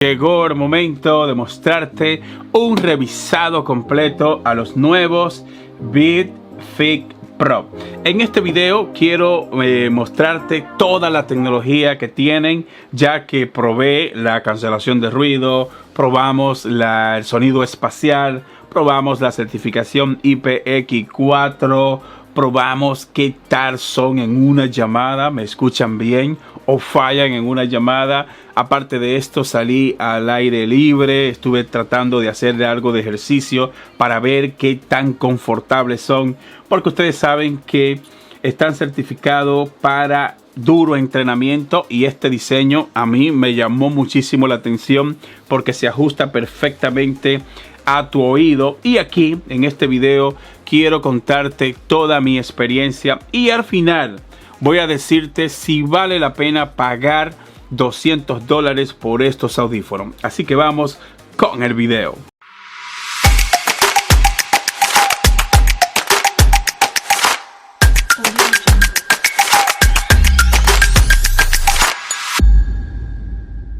Llegó el momento de mostrarte un revisado completo a los nuevos BeatFix Pro. En este video quiero mostrarte toda la tecnología que tienen, ya que probé la cancelación de ruido, probamos el sonido espacial, probamos la certificación IPX4, probamos qué tal son en una llamada, me escuchan bien o fallan en una llamada. Aparte de esto, salí al aire libre, estuve tratando de hacer algo de ejercicio para ver qué tan confortables son, porque ustedes saben que están certificados para duro entrenamiento y este diseño a mí me llamó muchísimo la atención porque se ajusta perfectamente a tu oído. Y aquí en este video quiero contarte toda mi experiencia y al final voy a decirte si vale la pena pagar $200 por estos audífonos. Así que vamos con el video.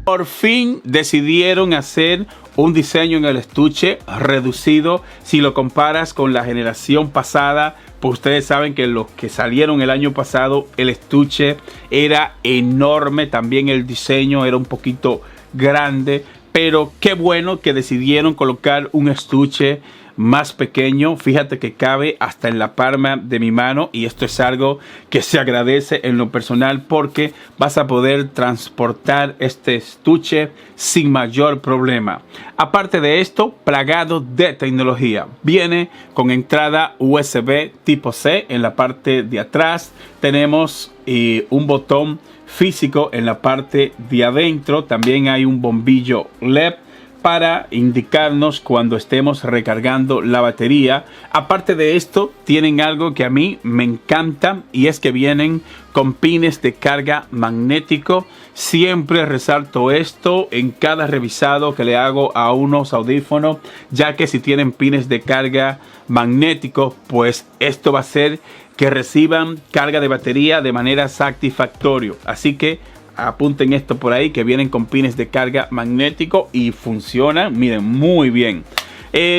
Por fin decidieron hacer un diseño en el estuche reducido. Si lo comparas con la generación pasada, pues ustedes saben que los que salieron el año pasado, el estuche era enorme. También el diseño era un poquito grande. Pero qué bueno que decidieron colocar un estuche más pequeño. Fíjate que cabe hasta en la palma de mi mano y esto es algo que se agradece en lo personal porque vas a poder transportar este estuche sin mayor problema. Aparte de esto, plagado de tecnología. Viene con entrada USB tipo C en la parte de atrás. Tenemos un botón físico en la parte de adentro. También hay un bombillo LED para indicarnos cuando estemos recargando la batería. Aparte de esto, tienen algo que a mí me encanta y es que vienen con pines de carga magnético. Siempre resalto esto en cada revisado que le hago a unos audífonos, ya que si tienen pines de carga magnético, pues esto va a hacer que reciban carga de batería de manera satisfactoria. Así que apunten esto por ahí, que vienen con pines de carga magnético y funcionan, miren, muy bien.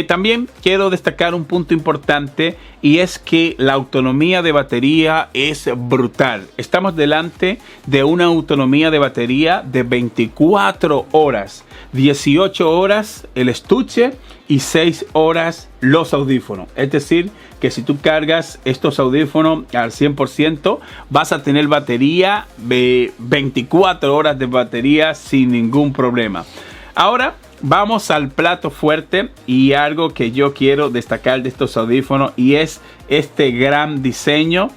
También quiero destacar un punto importante y es que la autonomía de batería es brutal. Estamos delante de una autonomía de batería de 24 horas, 18 horas el estuche y 6 horas los audífonos. Es decir, que si tú cargas estos audífonos al 100%, vas a tener batería de 24 horas de batería sin ningún problema. Ahora vamos al plato fuerte y algo que yo quiero destacar de estos audífonos y es este gran diseño.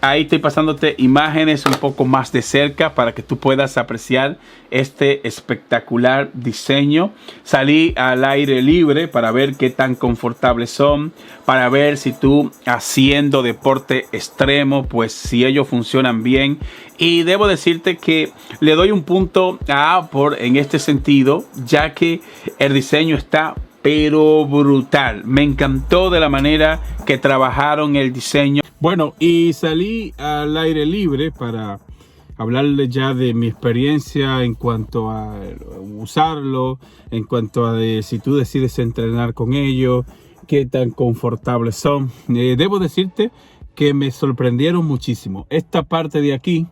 Ahí estoy pasándote imágenes un poco más de cerca para que tú puedas apreciar este espectacular diseño. Salí al aire libre para ver qué tan confortables son, para ver si tú haciendo deporte extremo, pues si ellos funcionan bien. Y debo decirte que le doy un punto a Apple en este sentido, ya que el diseño está pero brutal. Me encantó de la manera que trabajaron el diseño. Bueno, y salí al aire libre para hablarles ya de mi experiencia en cuanto a usarlo, en cuanto a si tú decides entrenar con ellos, qué tan confortables son. Debo decirte que me sorprendieron muchísimo. Esta parte de aquí,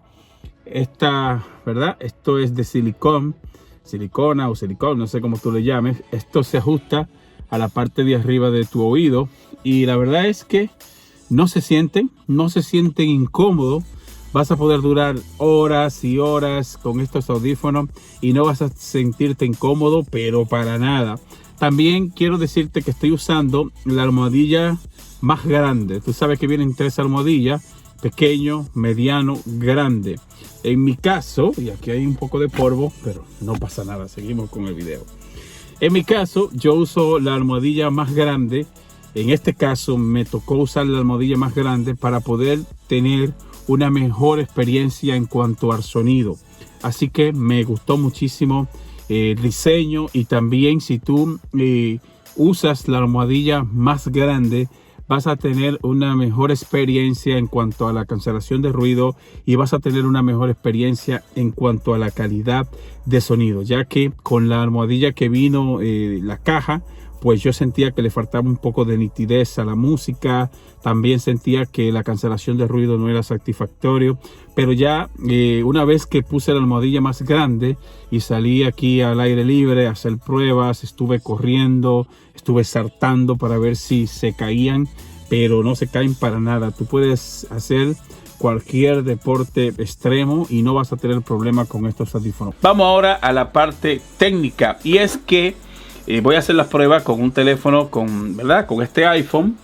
¿verdad? Esto es de silicona o silicón, no sé cómo tú le llames. Esto se ajusta a la parte de arriba de tu oído y la verdad es que no se sienten incómodos. Vas a poder durar horas y horas con estos audífonos y no vas a sentirte incómodo, pero para nada. También quiero decirte que estoy usando la almohadilla más grande. Tú sabes que vienen 3 almohadillas, pequeño, mediano, grande. En mi caso, y aquí hay un poco de polvo, pero no pasa nada, seguimos con el video. En mi caso, yo uso la almohadilla más grande. En este caso me tocó usar la almohadilla más grande para poder tener una mejor experiencia en cuanto al sonido. Así que me gustó muchísimo el diseño y también si tú usas la almohadilla más grande, vas a tener una mejor experiencia en cuanto a la cancelación de ruido y vas a tener una mejor experiencia en cuanto a la calidad de sonido, ya que con la almohadilla que vino la caja, pues yo sentía que le faltaba un poco de nitidez a la música. También sentía que la cancelación de ruido no era satisfactorio. Pero ya una vez que puse la almohadilla más grande y salí aquí al aire libre a hacer pruebas, estuve corriendo, estuve saltando para ver si se caían, pero no se caen para nada. Tú puedes hacer cualquier deporte extremo y no vas a tener problema con estos audífonos. Vamos ahora a la parte técnica, y es que voy a hacer las pruebas con un teléfono con este iPhone.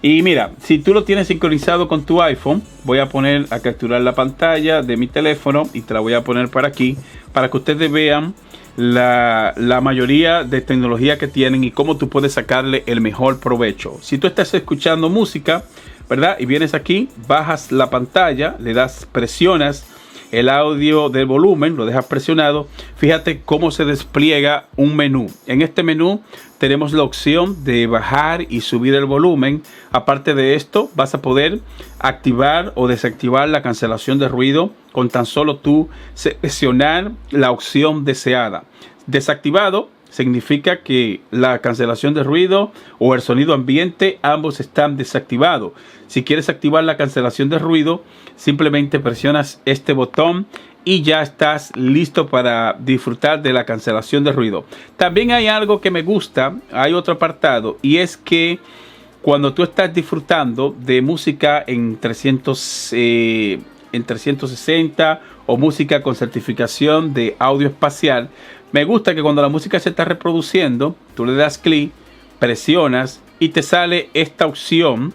Y mira, si tú lo tienes sincronizado con tu iPhone, voy a poner a capturar la pantalla de mi teléfono y te la voy a poner para aquí, para que ustedes vean la mayoría de tecnología que tienen y cómo tú puedes sacarle el mejor provecho. Si tú estás escuchando música, ¿verdad? Y vienes aquí, bajas la pantalla, le das, presionas el audio del volumen, lo dejas presionado. Fíjate cómo se despliega un menú. En este menú tenemos la opción de bajar y subir el volumen. Aparte de esto, vas a poder activar o desactivar la cancelación de ruido con tan solo tú seleccionar la opción deseada. Desactivado significa que la cancelación de ruido o el sonido ambiente, ambos están desactivados. Si quieres activar la cancelación de ruido, simplemente presionas este botón y ya estás listo para disfrutar de la cancelación de ruido. También hay algo que me gusta, hay otro apartado, y es que cuando tú estás disfrutando de música en 360 o música con certificación de audio espacial, me gusta que cuando la música se está reproduciendo, tú le das clic, presionas y te sale esta opción.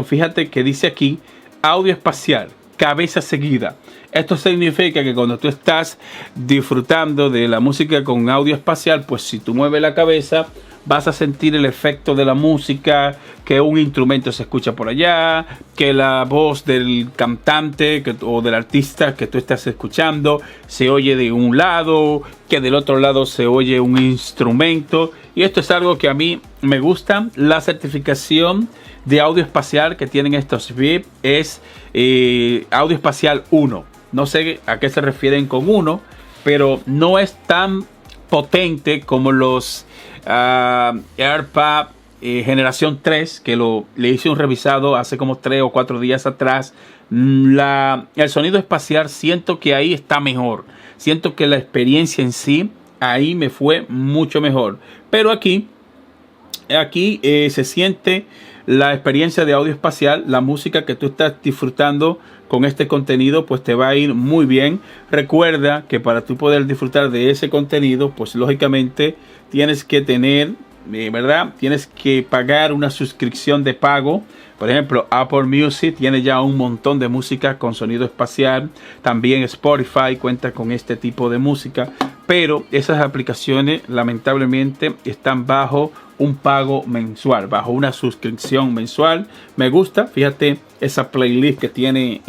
Fíjate que dice aquí audio espacial, cabeza seguida. Esto significa que cuando tú estás disfrutando de la música con audio espacial, pues si tú mueves la cabeza, vas a sentir el efecto de la música, que un instrumento se escucha por allá, que la voz del cantante o del artista que tú estás escuchando se oye de un lado, que del otro lado se oye un instrumento. Y esto es algo que a mí me gusta. La certificación de audio espacial que tienen estos VIP es audio espacial 1. No sé a qué se refieren con 1, pero no es tan potente como los AirPod generación 3, que le hice un revisado hace como 3 o 4 días atrás. El sonido espacial siento que ahí está mejor. Siento que la experiencia en sí ahí me fue mucho mejor. Pero aquí se siente la experiencia de audio espacial. La música que tú estás disfrutando con este contenido pues te va a ir muy bien. Recuerda que para tú poder disfrutar de ese contenido, pues lógicamente tienes que tener, ¿verdad? Tienes que pagar una suscripción de pago. Por ejemplo, Apple Music tiene ya un montón de música con sonido espacial. También Spotify cuenta con este tipo de música. Pero esas aplicaciones lamentablemente están bajo un pago mensual, bajo una suscripción mensual. Me gusta, fíjate esa playlist que tiene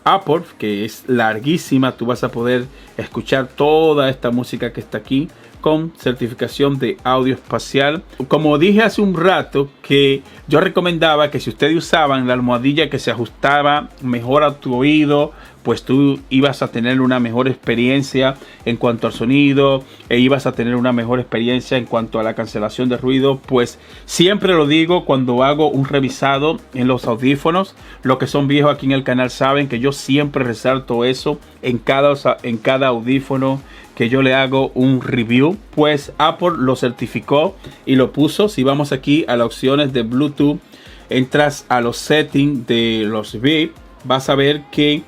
Apple, que es larguísima. Tú vas a poder escuchar toda esta música que está aquí con certificación de audio espacial. Como dije hace un rato, que yo recomendaba que si ustedes usaban la almohadilla que se ajustaba mejor a tu oído, pues tú ibas a tener una mejor experiencia en cuanto al sonido e ibas a tener una mejor experiencia en cuanto a la cancelación de ruido. Pues siempre lo digo cuando hago un revisado en los audífonos. Los que son viejos aquí en el canal saben que yo siempre resalto eso en cada audífono que yo le hago un review. Pues Apple lo certificó y lo puso. Si vamos aquí a las opciones de Bluetooth, entras a los settings de los VIP, vas a ver que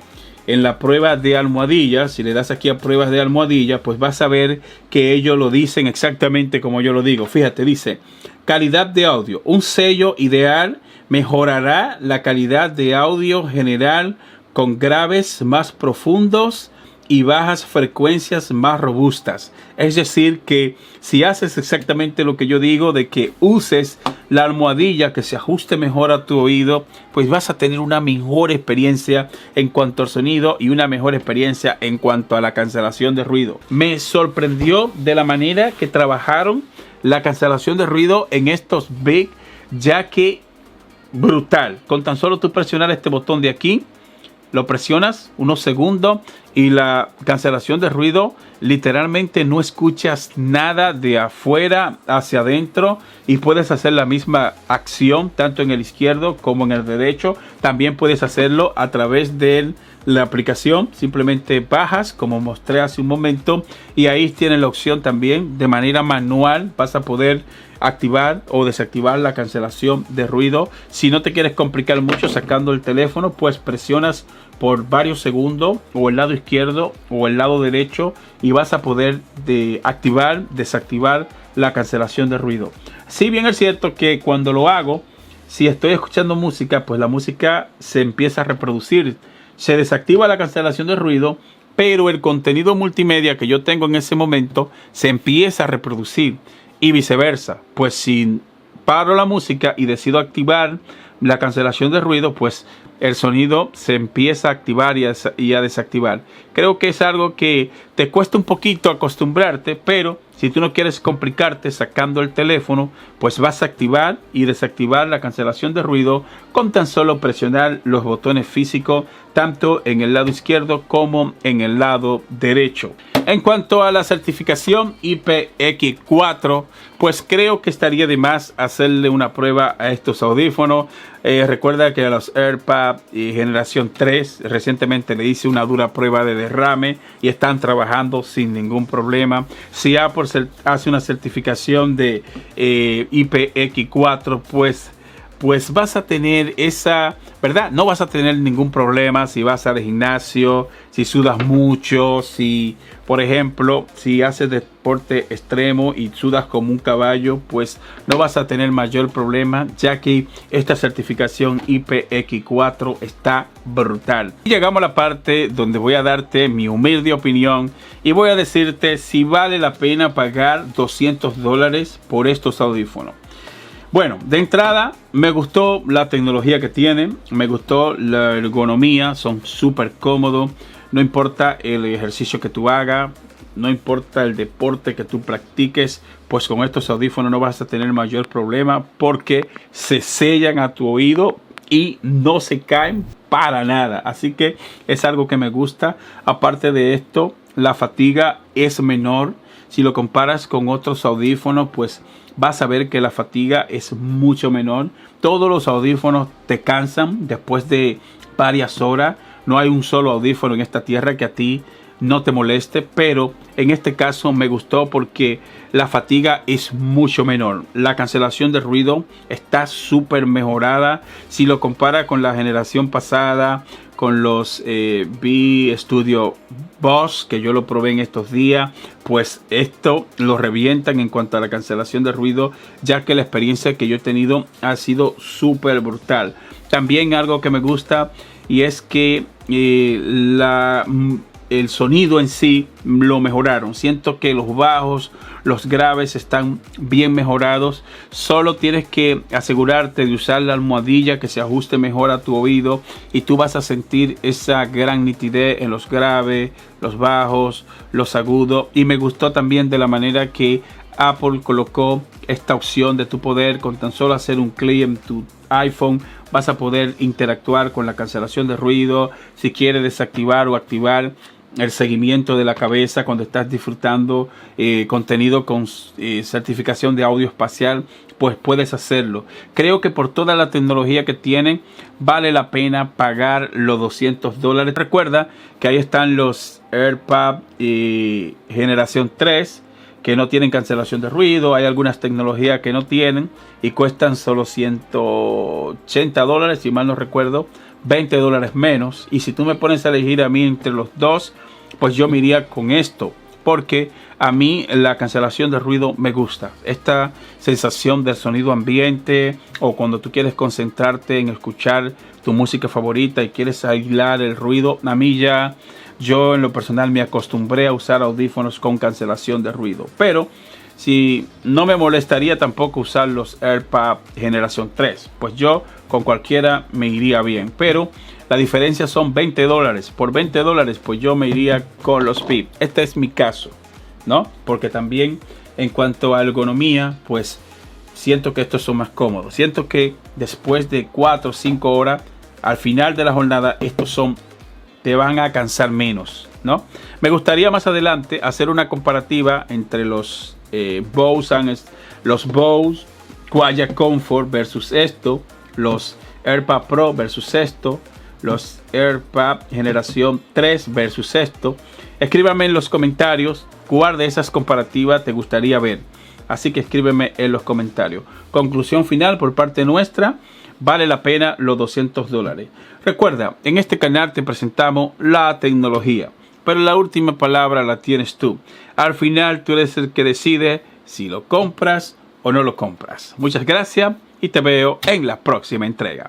en la prueba de almohadilla, si le das aquí a pruebas de almohadilla, pues vas a ver que ellos lo dicen exactamente como yo lo digo. Fíjate, dice calidad de audio, un sello ideal, mejorará la calidad de audio general con graves más profundos y bajas frecuencias más robustas. Es decir, que si haces exactamente lo que yo digo, de que uses la almohadilla que se ajuste mejor a tu oído, pues vas a tener una mejor experiencia en cuanto al sonido y una mejor experiencia en cuanto a la cancelación de ruido. Me sorprendió de la manera que trabajaron la cancelación de ruido en estos Big ya que brutal. Con tan solo tú presionar este botón de aquí, lo presionas unos segundos y la cancelación de ruido, literalmente no escuchas nada de afuera hacia adentro y puedes hacer la misma acción tanto en el izquierdo como en el derecho. También puedes hacerlo a través de la aplicación. Simplemente bajas, como mostré hace un momento, y ahí tienes la opción también de manera manual. Vas a poder activar o desactivar la cancelación de ruido. Si no te quieres complicar mucho sacando el teléfono, pues presionas por varios segundos o el lado izquierdo o el lado derecho y vas a poder activar, desactivar la cancelación de ruido. Si bien es cierto que cuando lo hago, si estoy escuchando música, pues la música se empieza a reproducir, se desactiva la cancelación de ruido, pero el contenido multimedia que yo tengo en ese momento se empieza a reproducir y viceversa. Pues si paro la música y decido activar la cancelación de ruido, pues el sonido se empieza a activar y a desactivar. Creo que es algo que te cuesta un poquito acostumbrarte, pero si tú no quieres complicarte sacando el teléfono, pues vas a activar y desactivar la cancelación de ruido con tan solo presionar los botones físicos, tanto en el lado izquierdo como en el lado derecho. En cuanto a la certificación IPX4, pues creo que estaría de más hacerle una prueba a estos audífonos. Recuerda que a los AirPods generación 3 recientemente le hice una dura prueba de derrame y están trabajando sin ningún problema. Si Apple hace una certificación de IPX4, pues vas a tener esa, ¿verdad? No vas a tener ningún problema si vas al gimnasio, si sudas mucho, si, por ejemplo, si haces deporte extremo y sudas como un caballo, pues no vas a tener mayor problema, ya que esta certificación IPX4 está brutal. Y llegamos a la parte donde voy a darte mi humilde opinión y voy a decirte si vale la pena pagar $200 por estos audífonos. Bueno, de entrada me gustó la tecnología que tienen, me gustó la ergonomía, son súper cómodos, no importa el ejercicio que tú hagas, no importa el deporte que tú practiques, pues con estos audífonos no vas a tener mayor problema porque se sellan a tu oído y no se caen para nada. Así que es algo que me gusta. Aparte de esto, la fatiga es menor. Si lo comparas con otros audífonos, pues vas a ver que la fatiga es mucho menor. Todos los audífonos te cansan después de varias horas. No hay un solo audífono en esta tierra que a ti no te moleste, pero en este caso me gustó porque la fatiga es mucho menor. La cancelación de ruido está súper mejorada. Si lo compara con la generación pasada, con los B-Studio Boss, que yo lo probé en estos días, pues esto lo revientan en cuanto a la cancelación de ruido, ya que la experiencia que yo he tenido ha sido súper brutal. También algo que me gusta y es que el sonido en sí lo mejoraron. Siento que los bajos, los graves están bien mejorados. Solo tienes que asegurarte de usar la almohadilla que se ajuste mejor a tu oído y tú vas a sentir esa gran nitidez en los graves, los bajos, los agudos. Y me gustó también de la manera que Apple colocó esta opción de tu poder con tan solo hacer un clic en tu iPhone, vas a poder interactuar con la cancelación de ruido. Si quieres desactivar o activar el seguimiento de la cabeza cuando estás disfrutando contenido con certificación de audio espacial, pues puedes hacerlo. Creo que por toda la tecnología que tienen vale la pena pagar los $200. Recuerda que ahí están los AirPods generación 3 que no tienen cancelación de ruido. Hay algunas tecnologías que no tienen y cuestan solo $180, si mal no recuerdo, $20 menos. Y si tú me pones a elegir a mí entre los dos, pues yo me iría con esto, porque a mí la cancelación de ruido me gusta. Esta sensación del sonido ambiente, o cuando tú quieres concentrarte en escuchar tu música favorita y quieres aislar el ruido, a mí ya, yo en lo personal me acostumbré a usar audífonos con cancelación de ruido. Pero si no me molestaría tampoco usar los AirPods generación 3, pues yo con cualquiera me iría bien. Pero la diferencia son $20. Por $20 pues yo me iría con los PIP. Este es mi caso, ¿no? Porque también en cuanto a ergonomía, pues siento que estos son más cómodos. Siento que después de 4 o 5 horas, al final de la jornada, te van a cansar menos, ¿no? Me gustaría más adelante hacer una comparativa entre los Bose Quiet Comfort versus esto, los AirPods Pro versus esto, los AirPods generación 3 versus esto. Escríbame en los comentarios cuál de esas comparativas te gustaría ver. Así que escríbeme en los comentarios. Conclusión final por parte nuestra: vale la pena los $200. Recuerda, en este canal te presentamos la tecnología, pero la última palabra la tienes tú. Al final tú eres el que decide si lo compras o no lo compras. Muchas gracias y te veo en la próxima entrega.